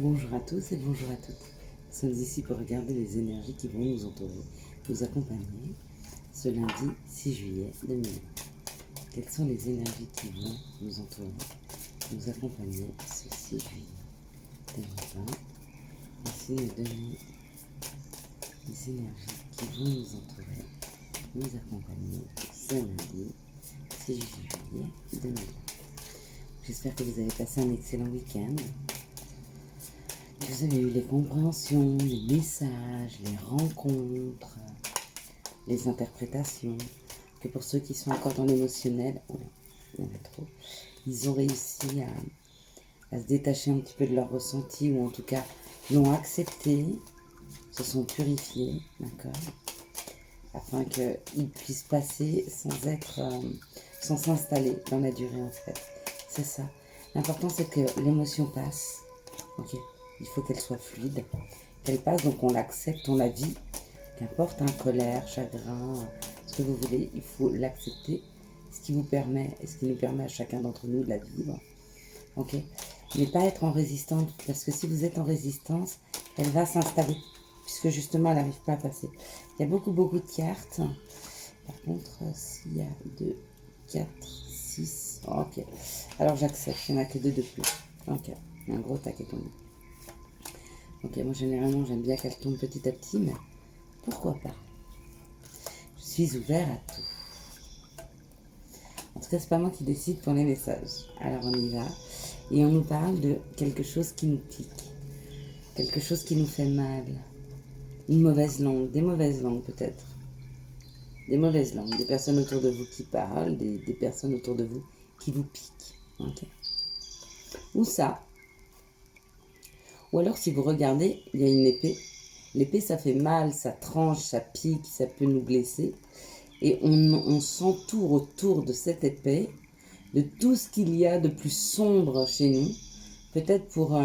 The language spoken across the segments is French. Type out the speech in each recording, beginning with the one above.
Bonjour à tous et bonjour à toutes. Nous sommes ici pour regarder les énergies qui vont nous entourer, nous accompagner ce lundi 6 juillet 2020. Quelles sont les énergies qui vont nous entourer, nous accompagner ce 6 juillet 2020? Merci de nous donner les énergies qui vont nous entourer, nous accompagner ce lundi 6 juillet 2020. J'espère que vous avez passé un excellent week-end. Vous avez eu les compréhensions, les messages, les rencontres, les interprétations, que pour ceux qui sont encore dans l'émotionnel, il y en a trop, ils ont réussi à se détacher un petit peu de leur ressenti, ou en tout cas l'ont accepté, se sont purifiés, d'accord, afin qu'ils puissent passer sans s'installer dans la durée en fait. C'est ça. L'important c'est que l'émotion passe, ok. Il faut qu'elle soit fluide, qu'elle passe, donc on l'accepte, on la vit, qu'importe, colère, chagrin, ce que vous voulez, il faut l'accepter, ce qui nous permet à chacun d'entre nous de la vivre, ok. Mais pas être en résistance, parce que si vous êtes en résistance, elle va s'installer, puisque justement elle n'arrive pas à passer. Il y a beaucoup de cartes, par contre, s'il y a 2, 4, 6, ok. Alors j'accepte, il n'y en a que 2 de plus, ok, un gros taquet tombé. Ok, moi généralement j'aime bien qu'elle tombe petit à petit, mais pourquoi pas? Je suis ouvert à tout. En tout cas, c'est pas moi qui décide pour les messages. Alors on y va. Et on nous parle de quelque chose qui nous pique. Quelque chose qui nous fait mal. Une mauvaise langue, des mauvaises langues peut-être. Des mauvaises langues, des personnes autour de vous qui parlent, des personnes autour de vous qui vous piquent. Ok. Ou ça. Ou alors, si vous regardez, il y a une épée. L'épée, ça fait mal, ça tranche, ça pique, ça peut nous blesser. Et on s'entoure autour de cette épée, de tout ce qu'il y a de plus sombre chez nous, peut-être pour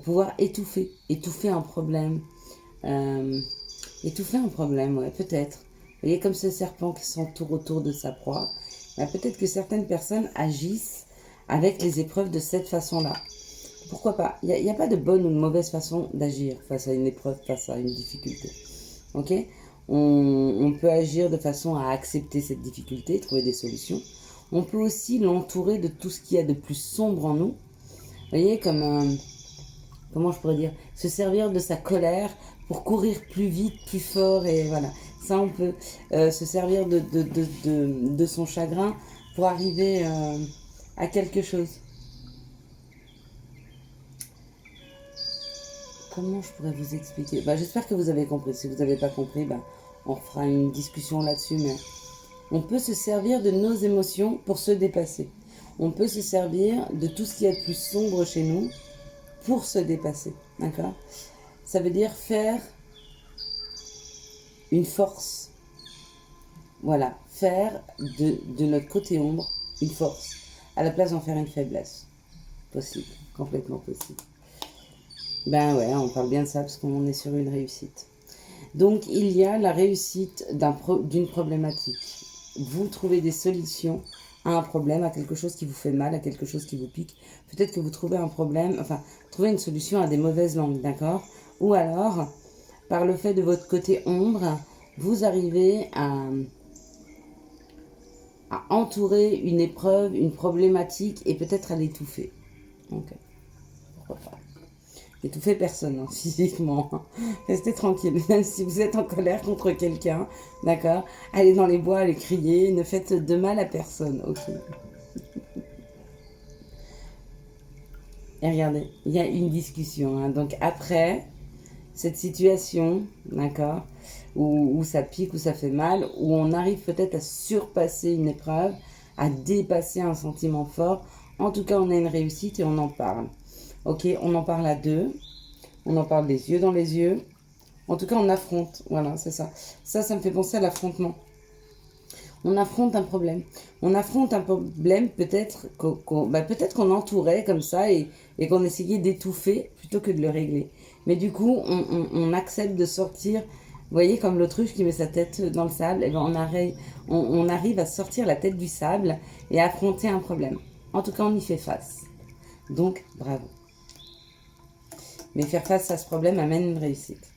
pouvoir étouffer un problème. Étouffer un problème, ouais, peut-être. Vous voyez, comme ce serpent qui s'entoure autour de sa proie. Ben, peut-être que certaines personnes agissent avec les épreuves de cette façon-là. Pourquoi pas? Il n'y a pas de bonne ou de mauvaise façon d'agir face à une épreuve, face à une difficulté. Ok? On peut agir de façon à accepter cette difficulté, trouver des solutions. On peut aussi l'entourer de tout ce qu'il y a de plus sombre en nous. Vous voyez, comme comment je pourrais dire? Se servir de sa colère pour courir plus vite, plus fort, et voilà. Ça, on peut se servir de son chagrin pour arriver à quelque chose. Comment je pourrais vous expliquer? J'espère que vous avez compris. Si vous n'avez pas compris, on fera une discussion là-dessus. Mais on peut se servir de nos émotions pour se dépasser. On peut se servir de tout ce qui est de plus sombre chez nous pour se dépasser. D'accord? Ça veut dire faire une force. Voilà. Faire de notre côté ombre une force. À la place d'en faire une faiblesse. Possible. Complètement possible. Ben ouais, on parle bien de ça parce qu'on est sur une réussite. Donc, il y a la réussite d'une problématique. Vous trouvez des solutions à un problème, à quelque chose qui vous fait mal, à quelque chose qui vous pique. Peut-être que vous trouvez un problème, trouvez une solution à des mauvaises langues, d'accord? Ou alors, par le fait de votre côté ombre, vous arrivez à entourer une épreuve, une problématique et peut-être à l'étouffer. Ok, pourquoi pas? Étouffez personne, physiquement. Restez tranquille, même si vous êtes en colère contre quelqu'un, d'accord? Allez dans les bois, allez crier, ne faites de mal à personne, ok? Et regardez, il y a une discussion, donc après cette situation, d'accord, où ça pique, où ça fait mal, où on arrive peut-être à surpasser une épreuve, à dépasser un sentiment fort, en tout cas on a une réussite et on en parle. Ok, on en parle à deux, on en parle des yeux dans les yeux. En tout cas, on affronte, voilà, c'est ça. Ça me fait penser à l'affrontement. On affronte un problème. On affronte un problème peut-être qu'on entourait comme ça et qu'on essayait d'étouffer plutôt que de le régler. Mais du coup, on accepte de sortir, vous voyez, comme l'autruche qui met sa tête dans le sable, et on arrive à sortir la tête du sable et à affronter un problème. En tout cas, on y fait face. Donc, bravo. Mais faire face à ce problème amène une réussite.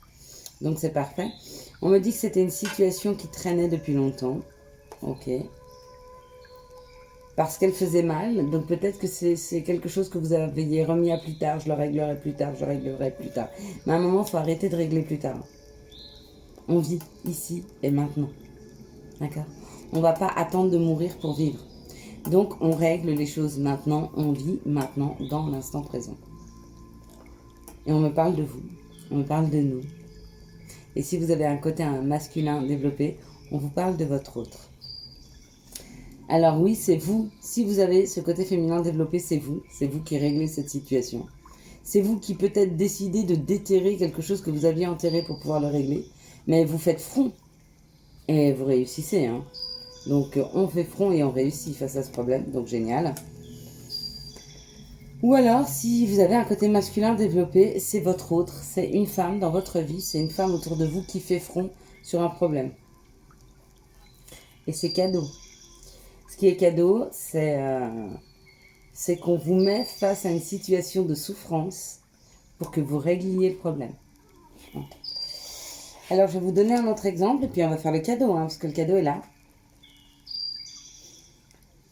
Donc c'est parfait. On me dit que c'était une situation qui traînait depuis longtemps. Ok. Parce qu'elle faisait mal. Donc peut-être que c'est quelque chose que vous avez remis à plus tard. Je le réglerai plus tard, je le réglerai plus tard. Mais à un moment, il faut arrêter de régler plus tard. On vit ici et maintenant. D'accord? On ne va pas attendre de mourir pour vivre. Donc on règle les choses maintenant. On vit maintenant dans l'instant présent. Et on me parle de vous. On me parle de nous. Et si vous avez un côté masculin développé, on vous parle de votre autre. Alors oui, c'est vous. Si vous avez ce côté féminin développé, c'est vous. C'est vous qui réglez cette situation. C'est vous qui peut-être décidez de déterrer quelque chose que vous aviez enterré pour pouvoir le régler. Mais vous faites front. Et vous réussissez. Hein. Donc on fait front et on réussit face à ce problème. Donc génial. Ou alors, si vous avez un côté masculin développé, c'est votre autre. C'est une femme dans votre vie. C'est une femme autour de vous qui fait front sur un problème. Et c'est cadeau. Ce qui est cadeau, c'est qu'on vous met face à une situation de souffrance pour que vous régliez le problème. Alors, je vais vous donner un autre exemple et puis on va faire le cadeau, hein, parce que le cadeau est là.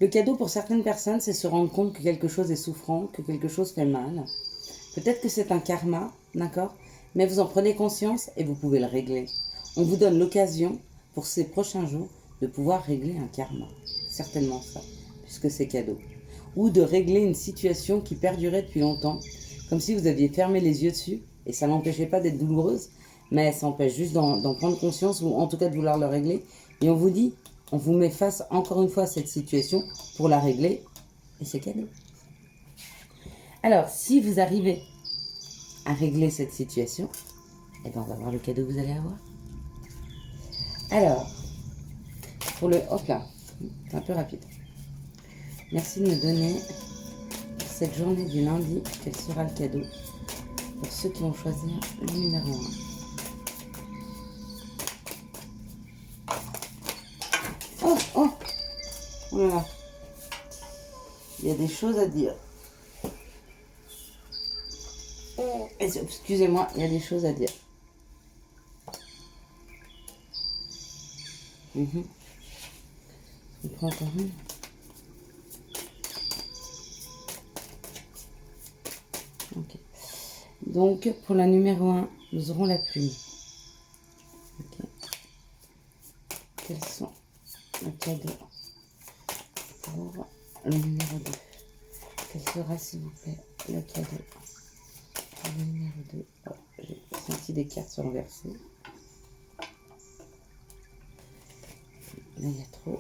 Le cadeau pour certaines personnes, c'est se rendre compte que quelque chose est souffrant, que quelque chose fait mal. Peut-être que c'est un karma, d'accord? Mais vous en prenez conscience et vous pouvez le régler. On vous donne l'occasion pour ces prochains jours de pouvoir régler un karma. Certainement ça, puisque c'est cadeau. Ou de régler une situation qui perdurait depuis longtemps, comme si vous aviez fermé les yeux dessus, et ça n'empêchait pas d'être douloureuse, mais ça empêche juste d'en prendre conscience, ou en tout cas de vouloir le régler. Et on vous dit, on vous met face encore une fois à cette situation pour la régler, et c'est cadeau. Alors, si vous arrivez à régler cette situation, eh ben on va voir le cadeau que vous allez avoir. Alors, pour le... Hop là, c'est un peu rapide. Merci de me donner pour cette journée du lundi quel sera le cadeau pour ceux qui vont choisir le numéro 1. Oh, oh, oh là là. Il y a des choses à dire. Excusez-moi, il y a des choses à dire. Je prends encore une. Ok. Donc, pour la numéro 1, nous aurons la plume. Okay. Quels sont les cadeaux pour le numéro 2? Quel sera, s'il vous plaît, le cadeau pour le numéro 2? Oh, j'ai senti des cartes se renverser. Là, il y a trop.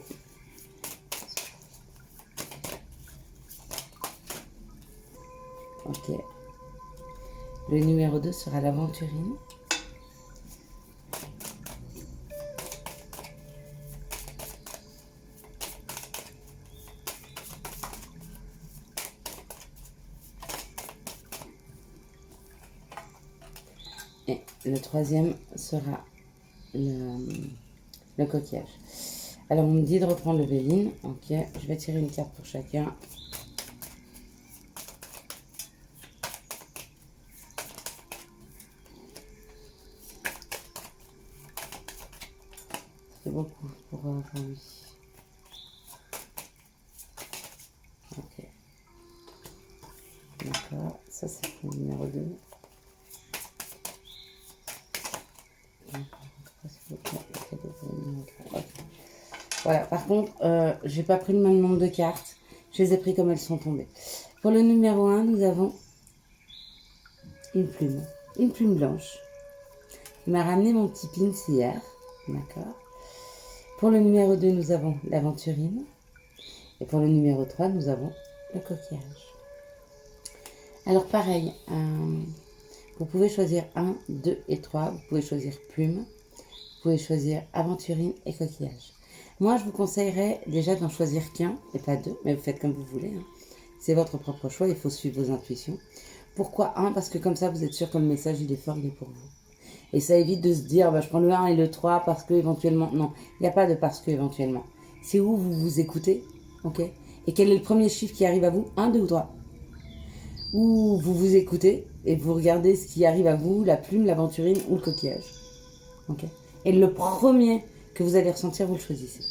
Ok. Le numéro 2 sera l'aventurine. Et le troisième sera le coquillage. Alors, on me dit de reprendre le Véline. Ok, je vais tirer une carte pour chacun. C'est beaucoup pour lui. Ok. D'accord, ça c'est le numéro 2. Voilà, par contre, j'ai pas pris le même nombre de cartes. Je les ai pris comme elles sont tombées. Pour le numéro 1, nous avons une plume blanche. Il m'a ramené mon petit pins hier. D'accord. Pour le numéro 2, nous avons l'aventurine. Et pour le numéro 3, nous avons le coquillage. Alors pareil, vous pouvez choisir 1, 2 et 3. Vous pouvez choisir plume. Vous pouvez choisir aventurine et coquillage. Moi, je vous conseillerais déjà d'en choisir qu'un et pas deux, mais vous faites comme vous voulez. Hein. C'est votre propre choix, il faut suivre vos intuitions. Pourquoi 1? Parce que comme ça, vous êtes sûr que le message, il est fort, il est pour vous. Et ça évite de se dire, bah, je prends le 1 et le 3 parce que éventuellement. Non, il n'y a pas de parce que éventuellement. C'est où vous vous écoutez, ok? Et quel est le premier chiffre qui arrive à vous? 1, 2 ou 3? ou vous vous écoutez et vous regardez ce qui arrive à vous, la plume, l'aventurine ou le coquillage. Okay. Et le premier que vous allez ressentir, vous le choisissez.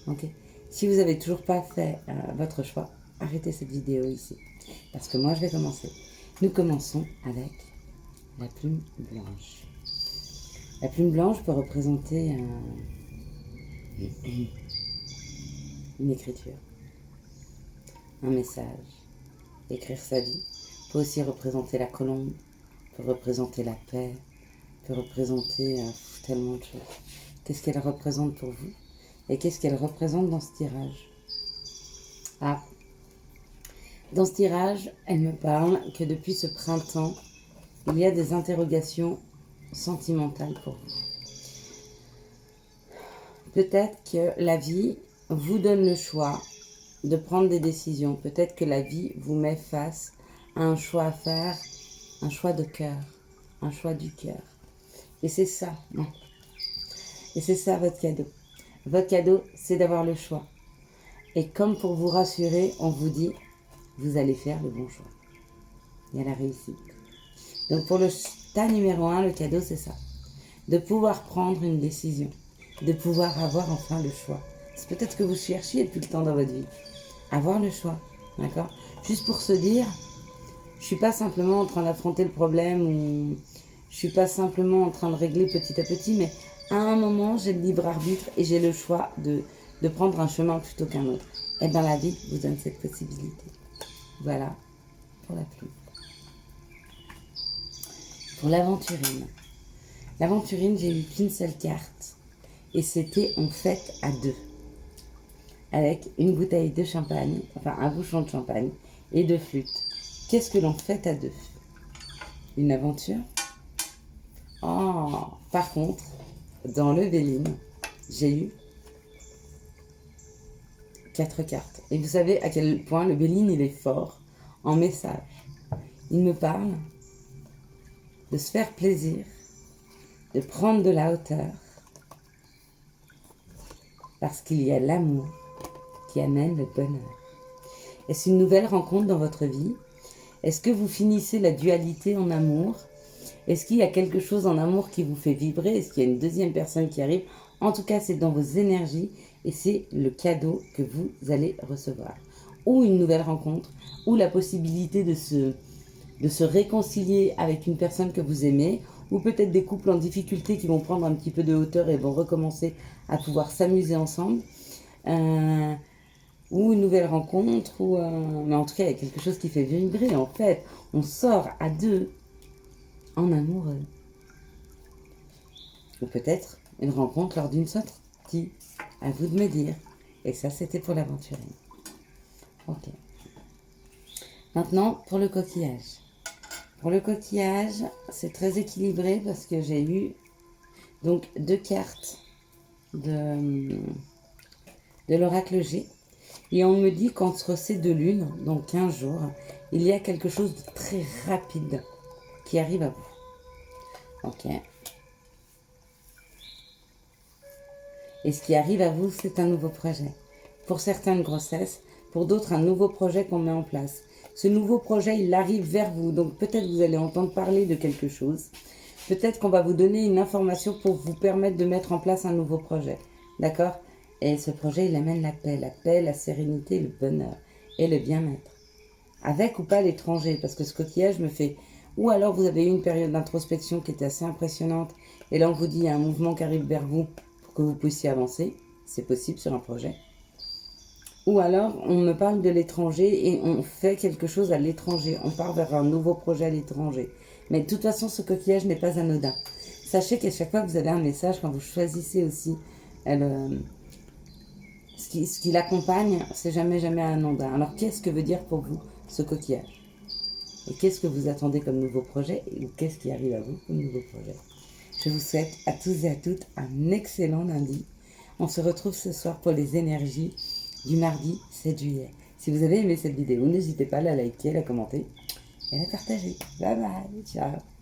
Okay. Si vous n'avez toujours pas fait votre choix, arrêtez cette vidéo ici. Parce que moi, je vais commencer. Nous commençons avec la plume blanche. La plume blanche peut représenter une écriture, un message, écrire sa vie. Peut aussi représenter la colombe, peut représenter la paix, peut représenter tellement de choses. Qu'est-ce qu'elle représente pour vous? Et qu'est-ce qu'elle représente dans ce tirage? Ah, dans ce tirage, elle me parle que depuis ce printemps, il y a des interrogations sentimentales pour vous. Peut-être que la vie vous donne le choix de prendre des décisions. Peut-être que la vie vous met face à un choix à faire, un choix de cœur, un choix du cœur. Et c'est ça, non. Et c'est ça votre cadeau. Votre cadeau, c'est d'avoir le choix. Et comme pour vous rassurer, on vous dit, vous allez faire le bon choix. Il y a la réussite. Donc pour le tas numéro 1, le cadeau, c'est ça. De pouvoir prendre une décision. De pouvoir avoir enfin le choix. C'est peut-être ce que vous cherchiez depuis le temps dans votre vie. Avoir le choix, d'accord? Juste pour se dire, je suis pas simplement en train d'affronter le problème ou je suis pas simplement en train de régler petit à petit, mais à un moment, j'ai le libre arbitre et j'ai le choix de prendre un chemin plutôt qu'un autre. Et bien la vie vous donne cette possibilité. Voilà pour la plume. Pour l'aventurine. L'aventurine, j'ai eu qu'une seule carte. Et c'était en fait à 2. Avec une bouteille de champagne, enfin un bouchon de champagne et 2 flûtes. Qu'est-ce que l'on fait à 2? Une aventure? Oh, par contre, dans le Béline, j'ai eu 4 cartes. Et vous savez à quel point le Béline, il est fort en message. Il me parle de se faire plaisir, de prendre de la hauteur, parce qu'il y a l'amour qui amène le bonheur. Est-ce une nouvelle rencontre dans votre vie? Est-ce que vous finissez la dualité en amour? Est-ce qu'il y a quelque chose en amour qui vous fait vibrer? Est-ce qu'il y a une deuxième personne qui arrive? En tout cas, c'est dans vos énergies et c'est le cadeau que vous allez recevoir. Ou une nouvelle rencontre, ou la possibilité de se réconcilier avec une personne que vous aimez, ou peut-être des couples en difficulté qui vont prendre un petit peu de hauteur et vont recommencer à pouvoir s'amuser ensemble. Ou une nouvelle rencontre, mais en tout cas, il y a quelque chose qui fait vibrer. En fait, on sort à 2 en amoureux. Ou peut-être une rencontre lors d'une sortie. À vous de me dire. Et ça, c'était pour l'aventurine. Ok. Maintenant, pour le coquillage. Pour le coquillage, c'est très équilibré parce que j'ai eu donc 2 cartes de l'oracle G. Et on me dit qu'entre ces 2 lunes, donc 15 jours, il y a quelque chose de très rapide qui arrive à vous. Ok. Et ce qui arrive à vous, c'est un nouveau projet. Pour certaines grossesses, pour d'autres, un nouveau projet qu'on met en place. Ce nouveau projet, il arrive vers vous. Donc peut-être vous allez entendre parler de quelque chose. Peut-être qu'on va vous donner une information pour vous permettre de mettre en place un nouveau projet. D'accord? Et ce projet, il amène la paix, la sérénité, le bonheur et le bien-être. Avec ou pas l'étranger, parce que ce coquillage me fait... Ou alors vous avez eu une période d'introspection qui était assez impressionnante. Et là, on vous dit, il y a un mouvement qui arrive vers vous pour que vous puissiez avancer. C'est possible sur un projet. Ou alors, on me parle de l'étranger et on fait quelque chose à l'étranger. On part vers un nouveau projet à l'étranger. Mais de toute façon, ce coquillage n'est pas anodin. Sachez qu'à chaque fois que vous avez un message, quand vous choisissez aussi ce qui l'accompagne, c'est jamais anodin. Alors, qu'est-ce que veut dire pour vous ce coquillage? Et qu'est-ce que vous attendez comme nouveau projet? Et qu'est-ce qui arrive à vous comme nouveau projet? Je vous souhaite à tous et à toutes un excellent lundi. On se retrouve ce soir pour les énergies du mardi 7 juillet. Si vous avez aimé cette vidéo, n'hésitez pas à la liker, à la commenter et à la partager. Bye bye, ciao.